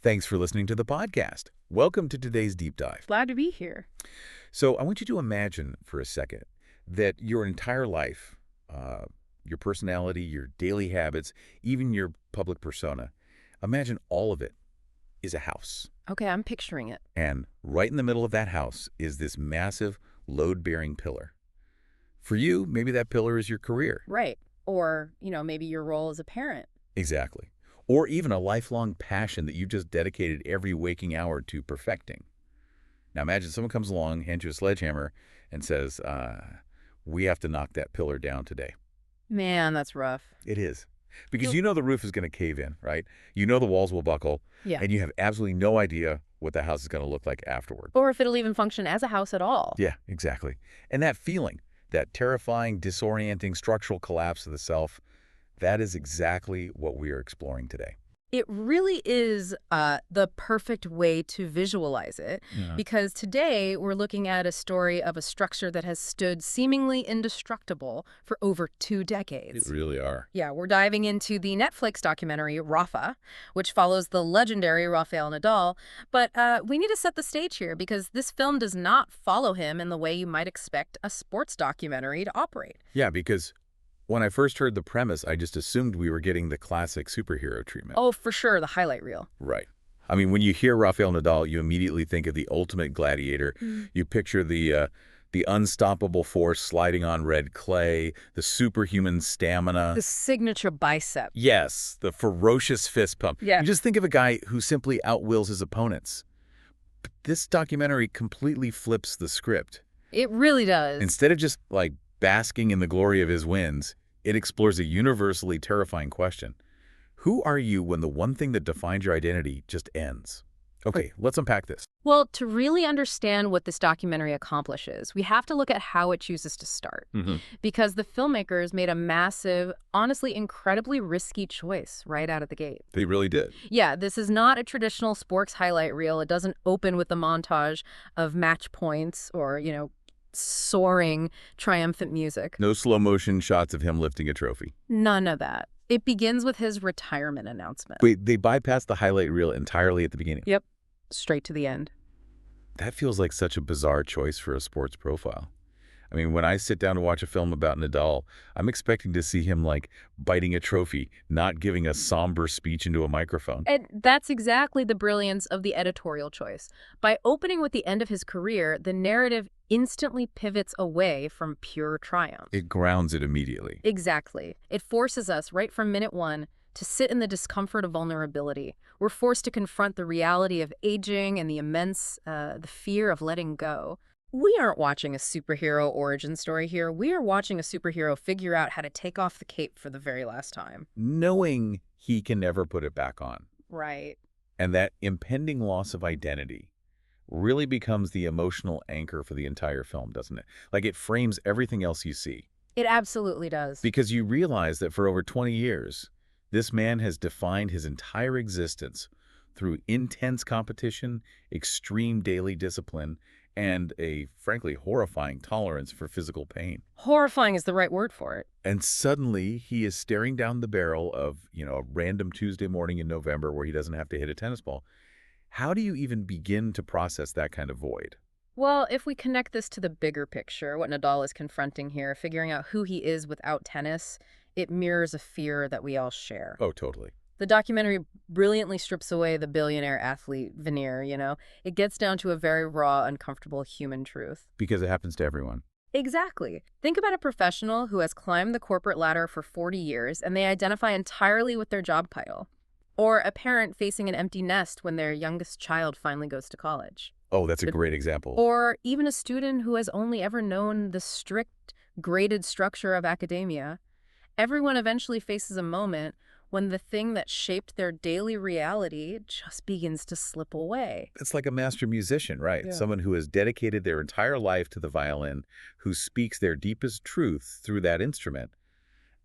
Thanks for listening to the podcast. Welcome to today's deep dive. Glad to be here. So I want you to imagine for a second that your entire life, your personality, your daily habits, even your public persona, imagine all of it is a house. Okay, I'm picturing it. And right in the middle of that house is this massive load-bearing pillar. For you, maybe that pillar is your career. Right. Or, maybe your role as a parent. Exactly. Or even a lifelong passion that you've just dedicated every waking hour to perfecting. Now imagine someone comes along, hands you a sledgehammer, and says, we have to knock that pillar down today. Man, that's rough. It is. Because you know the roof is going to cave in, right? You know the walls will buckle, Yeah. and you have absolutely no idea what the house is going to look like afterward. Or if it'll even function as a house at all. Yeah, exactly. And that feeling, that terrifying, disorienting structural collapse of the self, that is exactly what we are exploring today. It really is the perfect way to visualize it, because today we're looking at a story of a structure that has stood seemingly indestructible for over 2 decades. They really are. Yeah, we're diving into the Netflix documentary Rafa, which follows the legendary Rafael Nadal. But we need to set the stage here because this film does not follow him in the way you might expect a sports documentary to operate. Yeah, because when I first heard the premise, I just assumed we were getting the classic superhero treatment. Oh, for sure, the highlight reel. Right. I mean, when you hear Rafael Nadal, you immediately think of the ultimate gladiator. You picture the unstoppable force sliding on red clay, the superhuman stamina. The signature bicep. Yes, the ferocious fist pump. Yeah. You just think of a guy who simply outwills his opponents. But this documentary completely flips the script. It really does. Instead of just, basking in the glory of his wins, it explores a universally terrifying question. Who are you when the one thing that defines your identity just ends? Okay, let's unpack this. Well, to really understand what this documentary accomplishes, we have to look at how it chooses to start. Because the filmmakers made a massive, honestly incredibly risky choice right out of the gate. They really did. Yeah, this is not a traditional sports highlight reel. It doesn't open with a montage of match points or, soaring, triumphant music. No slow motion shots of him lifting a trophy. None of that. It begins with his retirement announcement. Wait, they bypassed the highlight reel entirely at the beginning? Yep. Straight to the end. That feels like such a bizarre choice for a sports profile. I mean, when I sit down to watch a film about Nadal, I'm expecting to see him, biting a trophy, not giving a somber speech into a microphone. And that's exactly the brilliance of the editorial choice. By opening with the end of his career, the narrative instantly pivots away from pure triumph. It grounds it immediately. Exactly. It forces us, right from minute one, to sit in the discomfort of vulnerability. We're forced to confront the reality of aging and the fear of letting go. We aren't watching a superhero origin story here. We are watching a superhero figure out how to take off the cape for the very last time. Knowing he can never put it back on. Right. And that impending loss of identity really becomes the emotional anchor for the entire film, doesn't it? It frames everything else you see. It absolutely does. Because you realize that for over 20 years, this man has defined his entire existence through intense competition, extreme daily discipline, and a, frankly, horrifying tolerance for physical pain. Horrifying is the right word for it. And suddenly, he is staring down the barrel of, a random Tuesday morning in November where he doesn't have to hit a tennis ball. How do you even begin to process that kind of void? Well, if we connect this to the bigger picture, what Nadal is confronting here, figuring out who he is without tennis, it mirrors a fear that we all share. Oh, totally. The documentary brilliantly strips away the billionaire athlete veneer, It gets down to a very raw, uncomfortable human truth. Because it happens to everyone. Exactly. Think about a professional who has climbed the corporate ladder for 40 years and they identify entirely with their job title. Or a parent facing an empty nest when their youngest child finally goes to college. Oh, that's a great example. Or even a student who has only ever known the strict, graded structure of academia. Everyone eventually faces a moment when the thing that shaped their daily reality just begins to slip away. It's like a master musician, right? Yeah. Someone who has dedicated their entire life to the violin, who speaks their deepest truth through that instrument,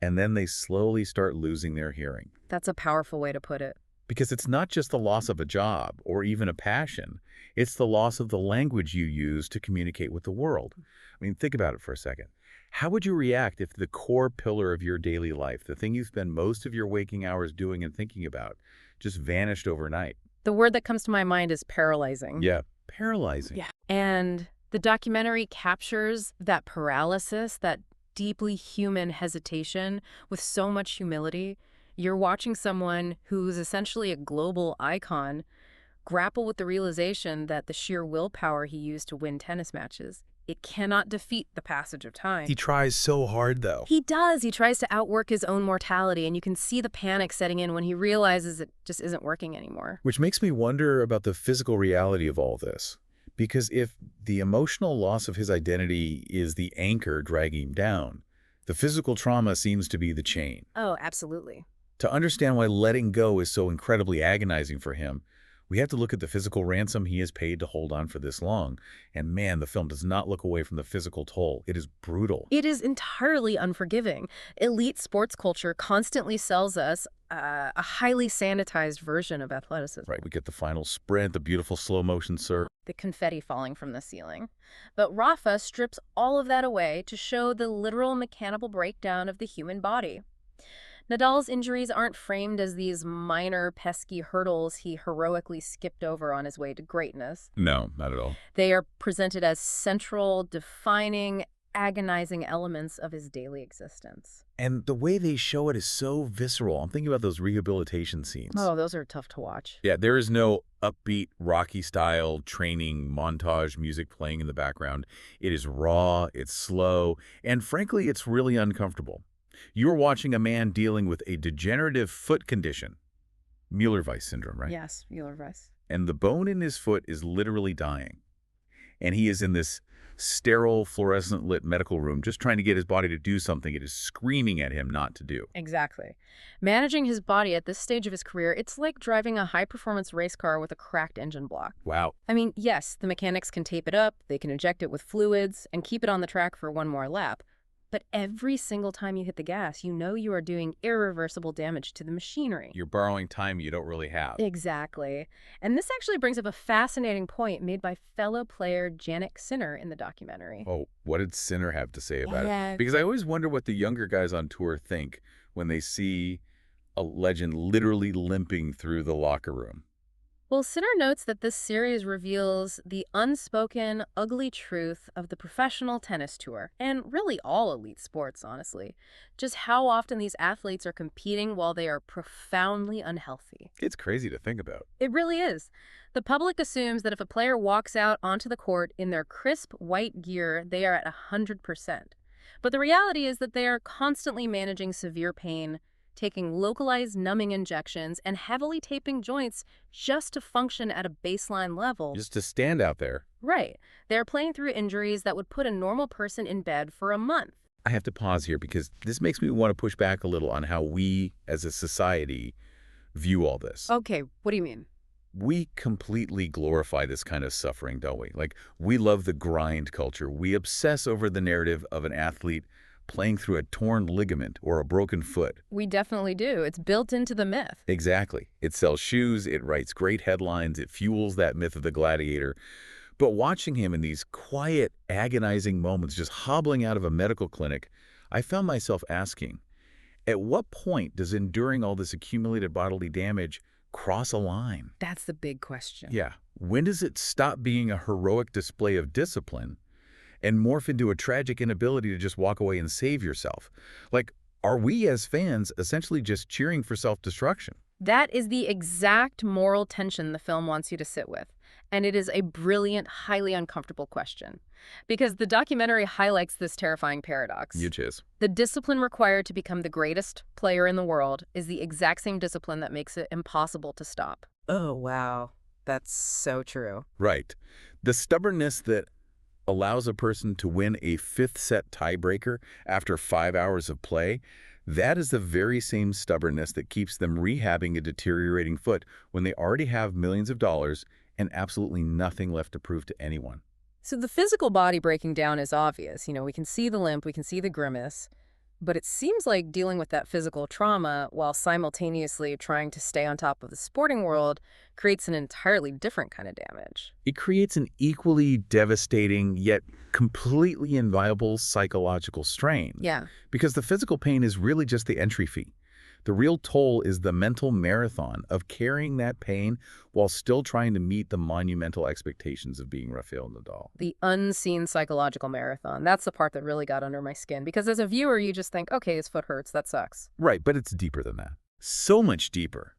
and then they slowly start losing their hearing. That's a powerful way to put it. Because it's not just the loss of a job or even a passion. It's the loss of the language you use to communicate with the world. I mean, think about it for a second. How would you react if the core pillar of your daily life, the thing you spend most of your waking hours doing and thinking about, just vanished overnight? The word that comes to my mind is paralyzing. Yeah, paralyzing. Yeah. And the documentary captures that paralysis, that deeply human hesitation with so much humility. You're watching someone who's essentially a global icon grapple with the realization that the sheer willpower he used to win tennis matches, it cannot defeat the passage of time. He tries so hard, though. He does. He tries to outwork his own mortality, and you can see the panic setting in when he realizes it just isn't working anymore. Which makes me wonder about the physical reality of all this. Because if the emotional loss of his identity is the anchor dragging him down, the physical trauma seems to be the chain. Oh, absolutely. To understand why letting go is so incredibly agonizing for him, we have to look at the physical ransom he has paid to hold on for this long. And man, the film does not look away from the physical toll. It is brutal. It is entirely unforgiving. Elite sports culture constantly sells us a highly sanitized version of athleticism. Right, we get the final sprint, the beautiful slow motion serve. The confetti falling from the ceiling. But Rafa strips all of that away to show the literal mechanical breakdown of the human body. Nadal's injuries aren't framed as these minor, pesky hurdles he heroically skipped over on his way to greatness. No, not at all. They are presented as central, defining, agonizing elements of his daily existence. And the way they show it is so visceral. I'm thinking about those rehabilitation scenes. Oh, those are tough to watch. Yeah, there is no upbeat, Rocky-style training montage music playing in the background. It is raw, it's slow, and frankly, it's really uncomfortable. You're watching a man dealing with a degenerative foot condition, Mueller-Weiss syndrome, right? Yes, Mueller-Weiss. And the bone in his foot is literally dying. And he is in this sterile, fluorescent-lit medical room just trying to get his body to do something it is screaming at him not to do. Exactly. Managing his body at this stage of his career, it's like driving a high-performance race car with a cracked engine block. Wow. I mean, yes, the mechanics can tape it up, they can inject it with fluids, and keep it on the track for one more lap. But every single time you hit the gas, you know you are doing irreversible damage to the machinery. You're borrowing time you don't really have. Exactly. And this actually brings up a fascinating point made by fellow player Jannik Sinner in the documentary. Oh, what did Sinner have to say about Yeah. it? Because I always wonder what the younger guys on tour think when they see a legend literally limping through the locker room. Well, Sinner notes that this series reveals the unspoken, ugly truth of the professional tennis tour, and really all elite sports, honestly. Just how often these athletes are competing while they are profoundly unhealthy. It's crazy to think about. It really is. The public assumes that if a player walks out onto the court in their crisp white gear, they are at 100%. But the reality is that they are constantly managing severe pain, taking localized numbing injections, and heavily taping joints just to function at a baseline level. Just to stand out there. Right. They're playing through injuries that would put a normal person in bed for a month. I have to pause here because this makes me want to push back a little on how we, as a society, view all this. Okay, what do you mean? We completely glorify this kind of suffering, don't we? Like, we love the grind culture. We obsess over the narrative of an athlete playing through a torn ligament or a broken foot. We definitely do. It's built into the myth. Exactly. It sells shoes, it writes great headlines, it fuels that myth of the gladiator. But watching him in these quiet, agonizing moments, just hobbling out of a medical clinic, I found myself asking, at what point does enduring all this accumulated bodily damage cross a line? That's the big question. Yeah. When does it stop being a heroic display of discipline and morph into a tragic inability to just walk away and save yourself? Like, are we as fans essentially just cheering for self-destruction? That is the exact moral tension the film wants you to sit with. And it is a brilliant, highly uncomfortable question. Because the documentary highlights this terrifying paradox. Which is? The discipline required to become the greatest player in the world is the exact same discipline that makes it impossible to stop. Oh, wow. That's so true. Right. The stubbornness that allows a person to win a fifth-set tiebreaker after 5 hours of play, that is the very same stubbornness that keeps them rehabbing a deteriorating foot when they already have millions of dollars and absolutely nothing left to prove to anyone. So the physical body breaking down is obvious. We can see the limp, we can see the grimace. But it seems like dealing with that physical trauma while simultaneously trying to stay on top of the sporting world creates an entirely different kind of damage. It creates an equally devastating yet completely inviolable psychological strain. Yeah. Because the physical pain is really just the entry fee. The real toll is the mental marathon of carrying that pain while still trying to meet the monumental expectations of being Rafael Nadal. The unseen psychological marathon. That's the part that really got under my skin. Because as a viewer, you just think, okay, his foot hurts. That sucks. Right, but it's deeper than that. So much deeper.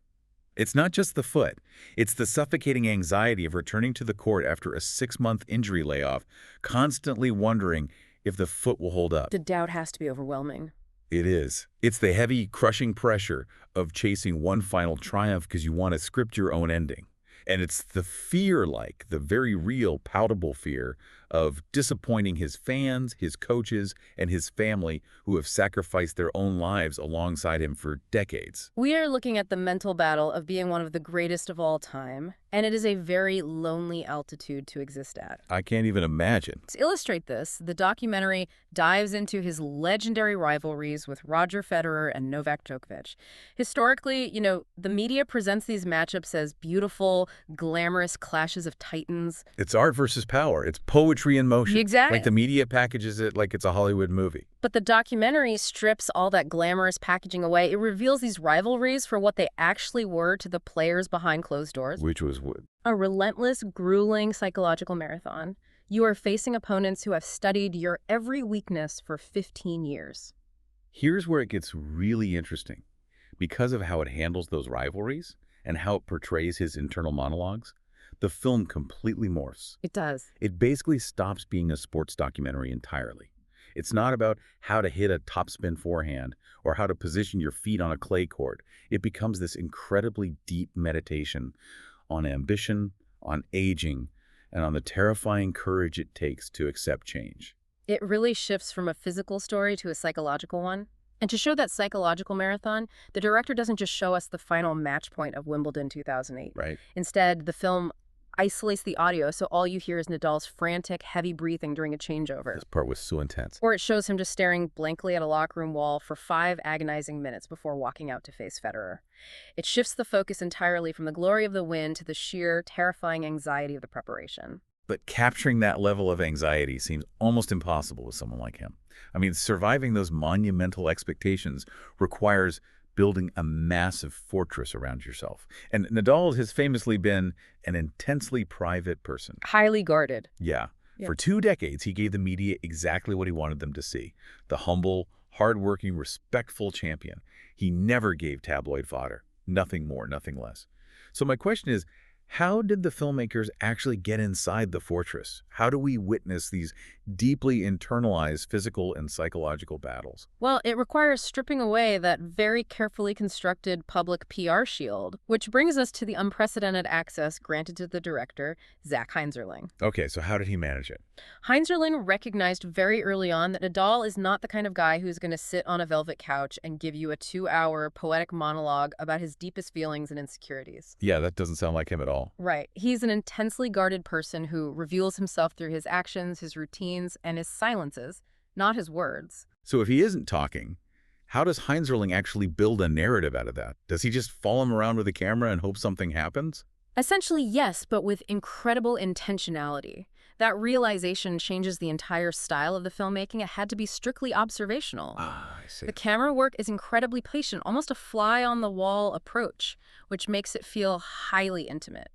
It's not just the foot. It's the suffocating anxiety of returning to the court after a 6-month injury layoff, constantly wondering if the foot will hold up. The doubt has to be overwhelming. It is. It's the heavy, crushing pressure of chasing one final triumph because you want to script your own ending. And it's the fear, like the very real, palatable fear of disappointing his fans, his coaches, and his family who have sacrificed their own lives alongside him for decades. We are looking at the mental battle of being one of the greatest of all time, and it is a very lonely altitude to exist at. I can't even imagine. To illustrate this, the documentary dives into his legendary rivalries with Roger Federer and Novak Djokovic. Historically, the media presents these matchups as beautiful, glamorous clashes of titans. It's art versus power. It's poetry in motion. Exactly. Like the media packages it like it's a Hollywood movie. But the documentary strips all that glamorous packaging away. It reveals these rivalries for what they actually were to the players behind closed doors. Which was what? A relentless, grueling psychological marathon. You are facing opponents who have studied your every weakness for 15 years. Here's where it gets really interesting. Because of how it handles those rivalries and how it portrays his internal monologues, the film completely morphs. It does. It basically stops being a sports documentary entirely. It's not about how to hit a topspin forehand or how to position your feet on a clay court. It becomes this incredibly deep meditation on ambition, on aging, and on the terrifying courage it takes to accept change. It really shifts from a physical story to a psychological one. And to show that psychological marathon, the director doesn't just show us the final match point of Wimbledon 2008. Right. Instead, the film isolates the audio, so all you hear is Nadal's frantic, heavy breathing during a changeover. This part was so intense. Or it shows him just staring blankly at a locker room wall for 5 agonizing minutes before walking out to face Federer. It shifts the focus entirely from the glory of the win to the sheer, terrifying anxiety of the preparation. But capturing that level of anxiety seems almost impossible with someone like him. I mean, surviving those monumental expectations requires building a massive fortress around yourself. And Nadal has famously been an intensely private person. Highly guarded. Yeah. Yeah. For 2 decades, he gave the media exactly what he wanted them to see. The humble, hardworking, respectful champion. He never gave tabloid fodder. Nothing more, nothing less. So my question is, how did the filmmakers actually get inside the fortress? How do we witness these deeply internalized physical and psychological battles? Well, it requires stripping away that very carefully constructed public PR shield, which brings us to the unprecedented access granted to the director, Zach Heinzerling. Okay, so how did he manage it? Heinzerling recognized very early on that Nadal is not the kind of guy who's going to sit on a velvet couch and give you a 2-hour poetic monologue about his deepest feelings and insecurities. Yeah, that doesn't sound like him at all. Right. He's an intensely guarded person who reveals himself through his actions, his routines, and his silences, not his words. So if he isn't talking, how does Heinzerling actually build a narrative out of that? Does he just follow him around with a camera and hope something happens? Essentially, yes, but with incredible intentionality. That realization changes the entire style of the filmmaking. It had to be strictly observational. Ah, I see. The camera work is incredibly patient, almost a fly-on-the-wall approach, which makes it feel highly intimate.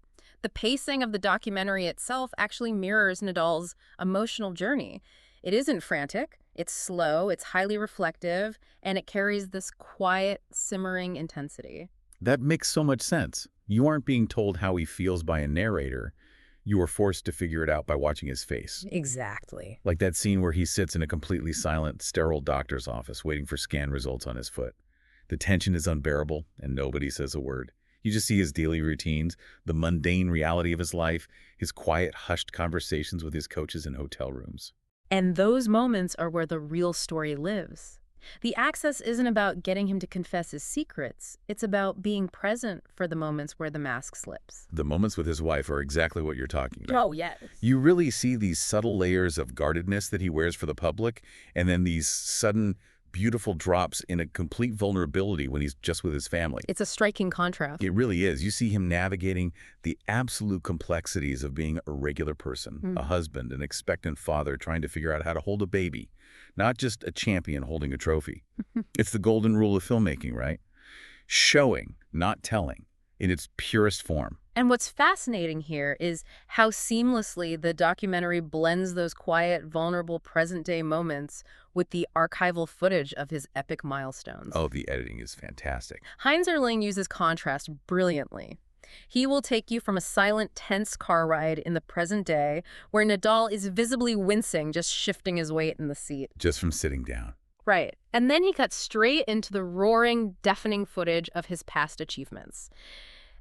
The pacing of the documentary itself actually mirrors Nadal's emotional journey. It isn't frantic, it's slow, it's highly reflective, and it carries this quiet, simmering intensity. That makes so much sense. You aren't being told how he feels by a narrator. You are forced to figure it out by watching his face. Exactly. Like that scene where he sits in a completely silent, sterile doctor's office waiting for scan results on his foot. The tension is unbearable, and nobody says a word. You just see his daily routines, the mundane reality of his life, his quiet, hushed conversations with his coaches in hotel rooms. And those moments are where the real story lives. The access isn't about getting him to confess his secrets. It's about being present for the moments where the mask slips. The moments with his wife are exactly what you're talking about. Oh, yes. You really see these subtle layers of guardedness that he wears for the public, and then these sudden, beautiful drops in a complete vulnerability when he's just with his family. It's a striking contrast. It really is. You see him navigating the absolute complexities of being a regular person, a husband, an expectant father trying to figure out how to hold a baby, not just a champion holding a trophy. It's the golden rule of filmmaking, right? Showing, not telling, in its purest form. And what's fascinating here is how seamlessly the documentary blends those quiet, vulnerable present-day moments with the archival footage of his epic milestones. Oh, the editing is fantastic. Heinz Erling uses contrast brilliantly. He will take you from a silent, tense car ride in the present day, where Nadal is visibly wincing, just shifting his weight in the seat. Just from sitting down. Right. And then he cuts straight into the roaring, deafening footage of his past achievements.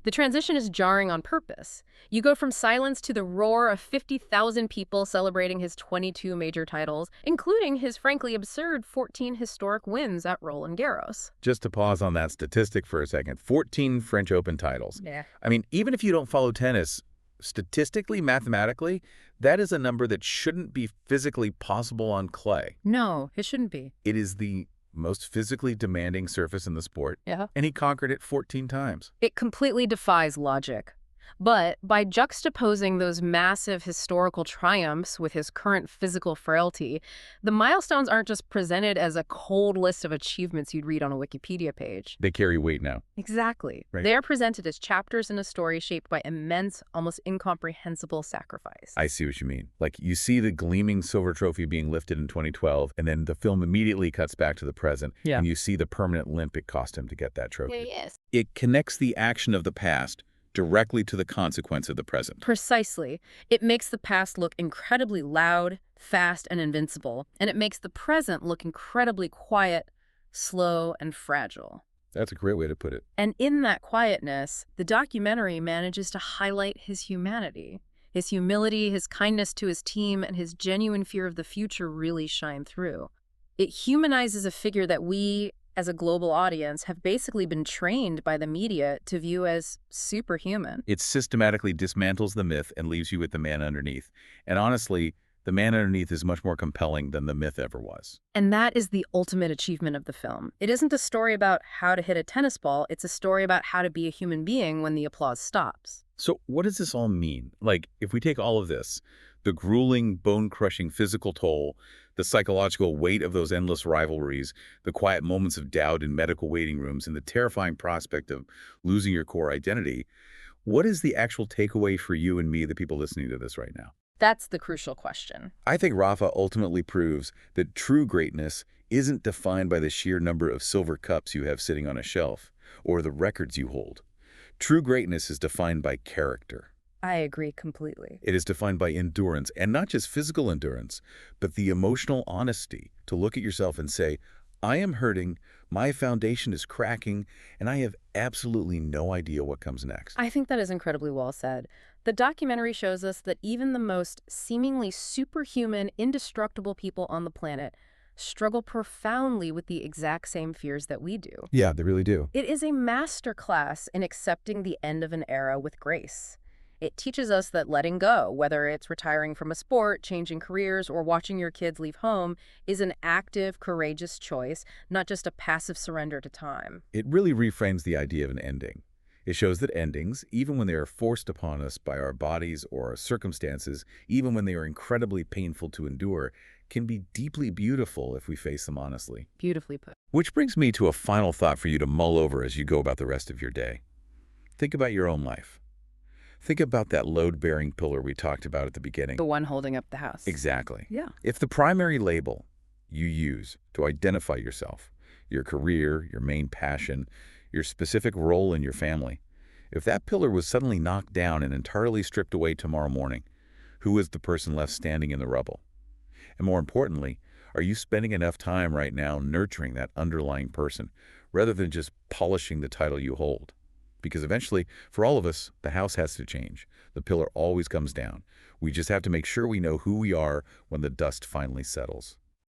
The transition is jarring on purpose. You go from silence to the roar of 50,000 people celebrating his 22 major titles, including his frankly absurd 14 historic wins at Roland Garros. Just to pause on that statistic for a second, 14 French Open titles. Yeah. I mean, even if you don't follow tennis, statistically, mathematically, that is a number that shouldn't be physically possible on clay. No, it shouldn't be. It is the most physically demanding surface in the sport, Yeah. and he conquered it 14 times. It completely defies logic. But by juxtaposing those massive historical triumphs with his current physical frailty, the milestones aren't just presented as a cold list of achievements you'd read on a Wikipedia page. They carry weight now. Exactly. Right. They're presented as chapters in a story shaped by immense, almost incomprehensible sacrifice. I see what you mean. Like, you see the gleaming silver trophy being lifted in 2012, and then the film immediately cuts back to the present, and you see the permanent limp it cost him to get that trophy. Yes. It connects the action of the past directly to the consequence of the present. Precisely. It makes the past look incredibly loud, fast, and invincible, and it makes the present look incredibly quiet, slow, and fragile. That's a great way to put it. And in that quietness, the documentary manages to highlight his humanity. His humility, his kindness to his team, and his genuine fear of the future really shine through. It humanizes a figure that we, as a global audience, have basically been trained by the media to view as superhuman. It systematically dismantles the myth and leaves you with the man underneath. And honestly, the man underneath is much more compelling than the myth ever was. And that is the ultimate achievement of the film. It isn't a story about how to hit a tennis ball, it's a story about how to be a human being when the applause stops. So what does this all mean? Like, if we take all of this, the grueling, bone-crushing physical toll, the psychological weight of those endless rivalries, the quiet moments of doubt in medical waiting rooms, and the terrifying prospect of losing your core identity, what is the actual takeaway for you and me, the people listening to this right now? That's the crucial question. I think Rafa ultimately proves that true greatness isn't defined by the sheer number of silver cups you have sitting on a shelf or the records you hold. True greatness is defined by character. I agree completely. It is defined by endurance, and not just physical endurance, but the emotional honesty to look at yourself and say, I am hurting, my foundation is cracking, and I have absolutely no idea what comes next. I think that is incredibly well said. The documentary shows us that even the most seemingly superhuman, indestructible people on the planet struggle profoundly with the exact same fears that we do. Yeah, they really do. It is a masterclass in accepting the end of an era with grace. It teaches us that letting go, whether it's retiring from a sport, changing careers, or watching your kids leave home, is an active, courageous choice, not just a passive surrender to time. It really reframes the idea of an ending. It shows that endings, even when they are forced upon us by our bodies or our circumstances, even when they are incredibly painful to endure, can be deeply beautiful if we face them honestly. Beautifully put. Which brings me to a final thought for you to mull over as you go about the rest of your day. Think about your own life. Think about that load-bearing pillar we talked about at the beginning. The one holding up the house. Exactly. Yeah. If the primary label you use to identify yourself, your career, your main passion, your specific role in your family, if that pillar was suddenly knocked down and entirely stripped away tomorrow morning, who is the person left standing in the rubble? And more importantly, are you spending enough time right now nurturing that underlying person rather than just polishing the title you hold? Because eventually, for all of us, the house has to change. The pillar always comes down. We just have to make sure we know who we are when the dust finally settles.